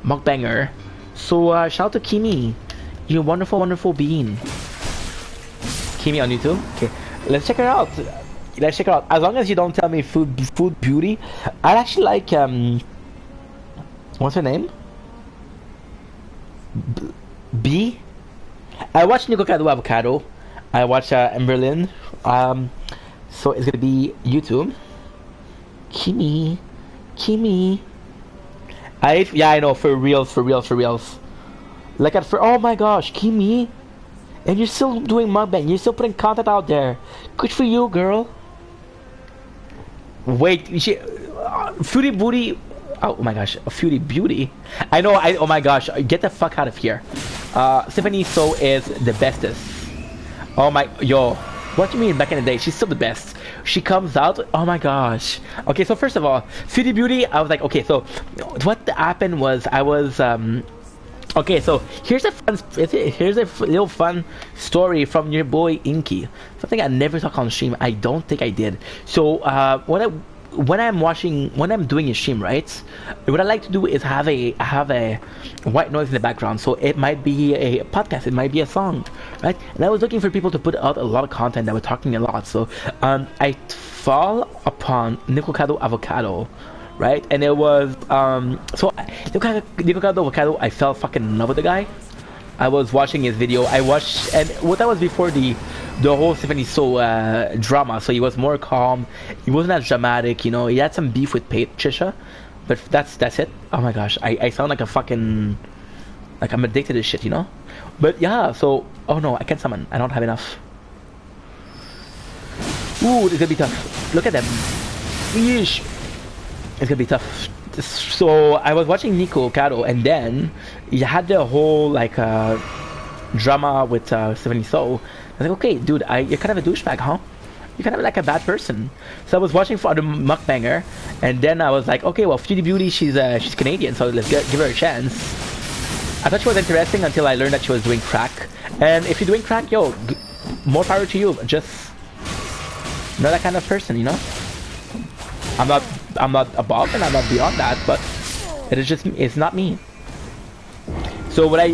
mukbanger. So shout out to Kimi, you wonderful, wonderful being. Kimi on YouTube. Okay, let's check her out. Let's check her out. As long as you don't tell me food beauty, I actually like what's her name? B. I watched Nico Cado Avocado. I watched Emberlin. So it's gonna be YouTube. Kimi. Yeah, I know, for reals. Like oh my gosh, Kimi, and you're still doing mukbang. You're still putting content out there. Good for you, girl. Wait, Foodie Booty. Oh my gosh, a Foodie Beauty. I know. Oh my gosh, get the fuck out of here. Symphony So is the bestest. Oh my, yo. What do you mean back in the day? She's still the best. She comes out, oh my gosh. Okay, so first of all, Foodie Beauty, I was like, okay, so what happened was I was okay, so here's a little fun story from your boy Inky. Something I never talked on stream. I don't think I did. So when I'm doing a stream, right? What I like to do is have a white noise in the background. So it might be a podcast, it might be a song, right? And I was looking for people to put out a lot of content that were talking a lot. So I fall upon Nico Cado Avocado, right? And it was so Nico Cado Avocado. I fell fucking in love with the guy. I was watching his video. And that was before the whole Symphony So drama. So he was more calm. He wasn't as dramatic, you know. He had some beef with Trisha, but that's it. Oh my gosh, I sound like a fucking, like I'm addicted to shit, you know. But yeah, so oh no, I can't summon. I don't have enough. Ooh, it's gonna be tough. Look at them. Yeesh. It's gonna be tough. So I was watching Nico Cado, and then you had the whole like drama with Symphony So. I was like, okay, dude, you're kind of a douchebag, huh? You're kind of like a bad person. So I was watching for the mukbanger, and then I was like, okay, well, Foodie Beauty, she's Canadian, so let's give her a chance. I thought she was interesting until I learned that she was doing crack. And if you're doing crack, yo, more power to you. Just not that kind of person, you know. I'm not above and I'm not beyond that, but it's not me. So what I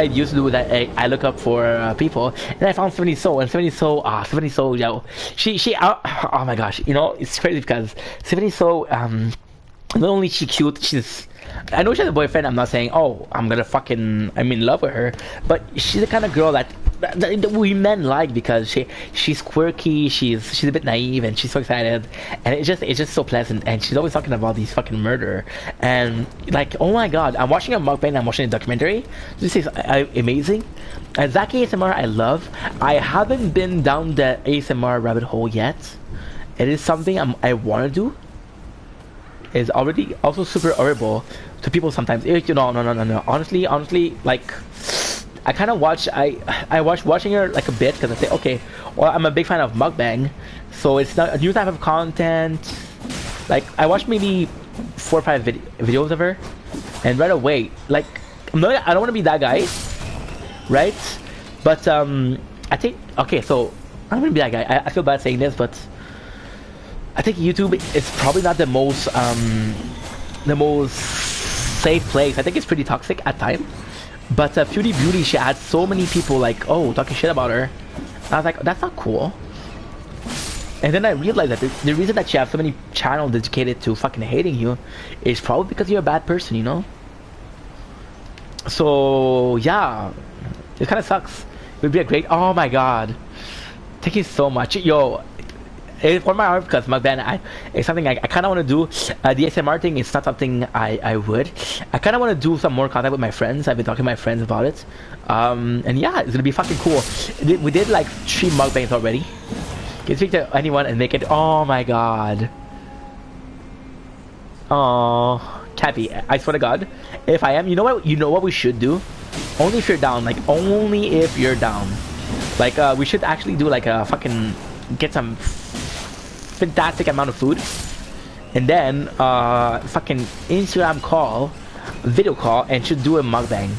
used to do is I look up for people, and I found Symphony So, and Symphony So, yo, she oh my gosh, you know, it's crazy because Symphony So, not only she cute, I know she has a boyfriend. I'm not saying, oh, I'm in love with her, but she's the kind of girl that we men like because she's quirky, she's a bit naive, and she's so excited, and it's just so pleasant. And she's always talking about these fucking murder, and like, oh my god, I'm watching a mukbang, I'm watching a documentary. This is amazing. Zaki ASMR, I love. I haven't been down the ASMR rabbit hole yet. It is something I want to do. Is already also super horrible to people sometimes. No. Honestly, like, I kind of I watch watching her like a bit because I say, okay, well, I'm a big fan of mukbang, so it's not a new type of content. Like, I watched maybe 4 or 5 videos of her, and right away, like, I don't want to be that guy, right? But I think, okay, so I'm gonna be that guy. I feel bad saying this, but I think YouTube is probably not the most safe place. I think it's pretty toxic at times. But Foodie Beauty, she had so many people like, oh, talking shit about her. I was like, that's not cool. And then I realized that the reason that you have so many channels dedicated to fucking hating you is probably because you're a bad person, you know? So yeah, it kind of sucks. It would be a great, oh my god. Thank you so much. Yo, it's for my heart because mukbang it's something I kind of want to do. The ASMR thing is not something I would. I kind of want to do some more contact with my friends. I've been talking to my friends about it. And yeah, it's gonna be fucking cool. We did like 3 mukbangs already. Can speak to anyone and make it, oh my god. Oh, Cappy, I swear to god, if I am, you know what we should do? Only if you're down, like only if you're down. Like we should actually do like a fucking, get some fantastic amount of food, and then fucking Instagram call, video call, and should do a mukbang.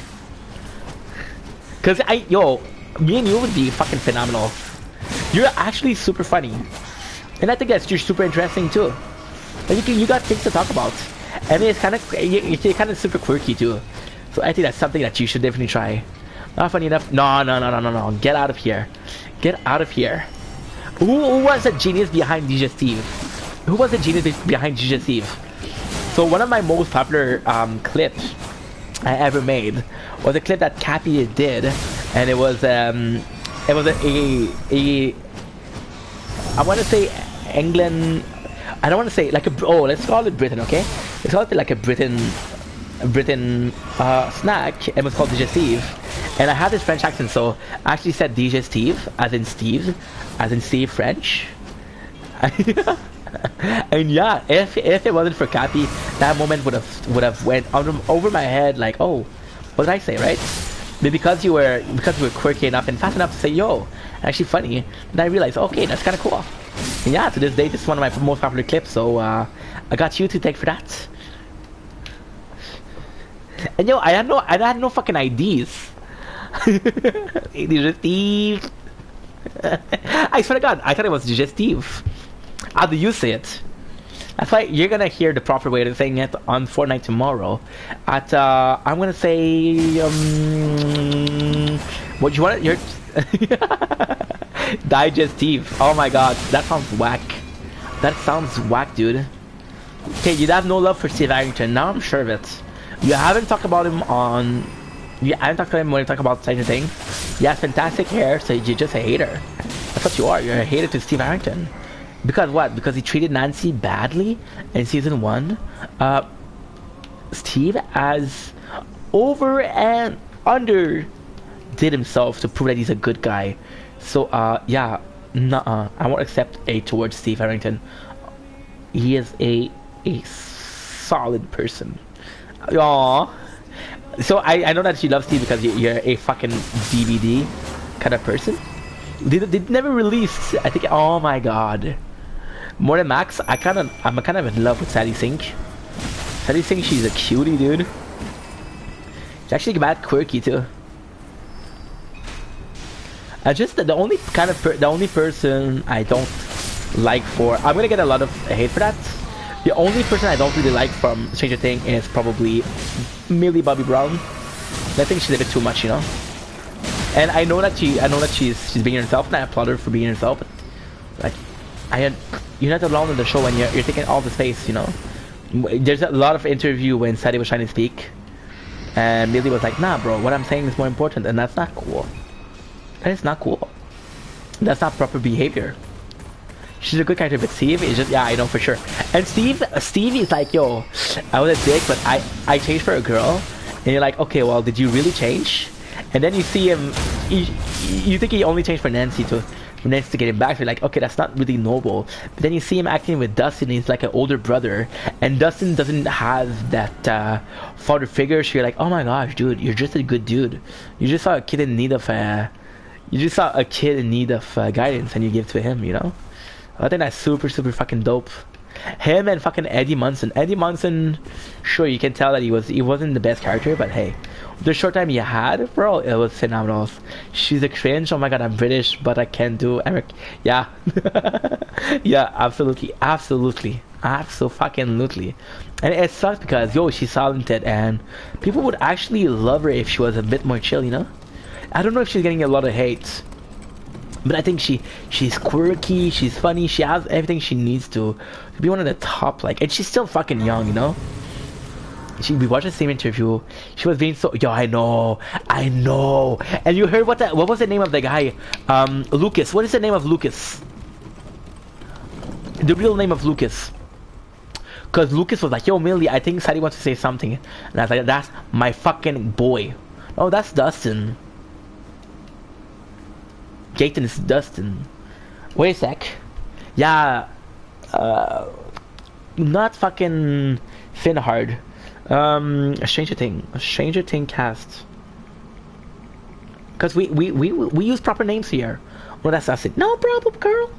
Cause me and you would be fucking phenomenal. You're actually super funny, and I think that's just super interesting too. Like you got things to talk about, And it's kind of it's kind of super quirky too. So I think that's something that you should definitely try. Not funny enough. No. Get out of here. Get out of here. Who was the genius behind DJ Steve? Who was the genius behind DJ Steve? So one of my most popular clips I ever made was a clip that Cappy did, and it was a I want to say England. I don't want to say like let's call it Britain, okay? Let's call it like a Britain snack, and it was called DJ Steve. And I had this French accent, so I actually said DJ Steve, as in Steve French. And yeah, if it wasn't for Cappy, that moment would have went over my head like, oh, what did I say, right? But because you were quirky enough and fast enough to say yo, actually funny, then I realized, okay, that's kind of cool. And yeah, to this day, this is one of my most popular clips, so I got you to thank for that. And yo, I had no fucking IDs. DJ Steve. I swear to God, I thought it was DJ Steve. How do you say it? That's why you're gonna hear the proper way of saying it on Fortnite tomorrow. At I'm gonna say what you want? Your Digestive. Oh my God, that sounds whack. That sounds whack, dude. Okay, you'd have no love for Steve Harrington. Now I'm sure of it. You haven't talked about him on. I haven't talked to him when you talk about such a thing. He has fantastic hair, so you're just a hater. That's what you are. You're a hater to Steve Harrington. Because what? Because he treated Nancy badly in season 1. Steve has over and under did himself to prove that he's a good guy. So yeah, I won't accept a towards Steve Harrington. He is a solid person. Aww. So I know that you love Steve because you're a fucking DVD kind of person. They never released. I think. Oh my God. More than Max, I'm kind of in love with Sadie Sink. Sadie Sink, she's a cutie, dude. She's actually mad quirky too. Just the only person I don't like for. I'm gonna get a lot of hate for that. The only person I don't really like from Stranger Things is probably Millie Bobby Brown. I think she's a bit too much, you know. And I know that she's being herself, and I applaud her for being herself. But like, you're not alone in the show, and you're taking all the space, you know. There's a lot of interview when Sadie was trying to speak, and Millie was like, "Nah, bro, what I'm saying is more important," and that's not cool. That is not cool. That's not proper behavior. She's a good character, but Steve is just, yeah, I know for sure. And Steve is like, yo, I was a dick, but I changed for a girl. And you're like, okay, well, did you really change? And then you see him, you think he only changed for Nancy to get him back. So you're like, okay, that's not really noble. But then you see him acting with Dustin. He's like an older brother, and Dustin doesn't have that father figure. So you're like, oh my gosh, dude, you're just a good dude. You just saw a kid in need of guidance, and you give to him, you know. I think that's super fucking dope. Him and fucking Eddie Munson. Eddie Munson, sure, you can tell that he wasn't the best character, but hey, the short time he had, bro, it was phenomenal. She's a cringe. Oh my God, I'm British, but I can't do Eric. Yeah, yeah, absolutely. And it sucks because yo, she's talented, and people would actually love her if she was a bit more chill, you know. I don't know if she's getting a lot of hate. But I think she's quirky, she's funny, she has everything she needs to be one of the top, like, and she's still fucking young, you know? We watched the same interview, she was being so, yo, I know, and you heard what was the name of the guy? Lucas, what is the name of Lucas? The real name of Lucas. Because Lucas was like, yo, Millie, I think Sadie wants to say something. And I was like, that's my fucking boy. Oh, that's Dustin. Gaten is Dustin. Wait a sec. Yeah. Not fucking Finhard. A Stranger Thing cast. Because we use proper names here. Well, that's it. No problem, girl.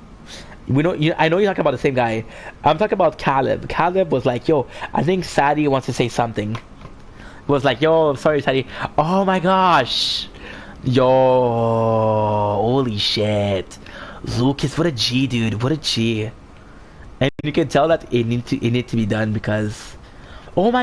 We know. I know you're talking about the same guy. I'm talking about Caleb. Caleb was like, yo, I think Sadie wants to say something. Was like, yo, sorry, Sadie. Oh my gosh. Yo, holy shit. Lucas, what a G, dude. What a G. And you can tell that it need to be done because Oh my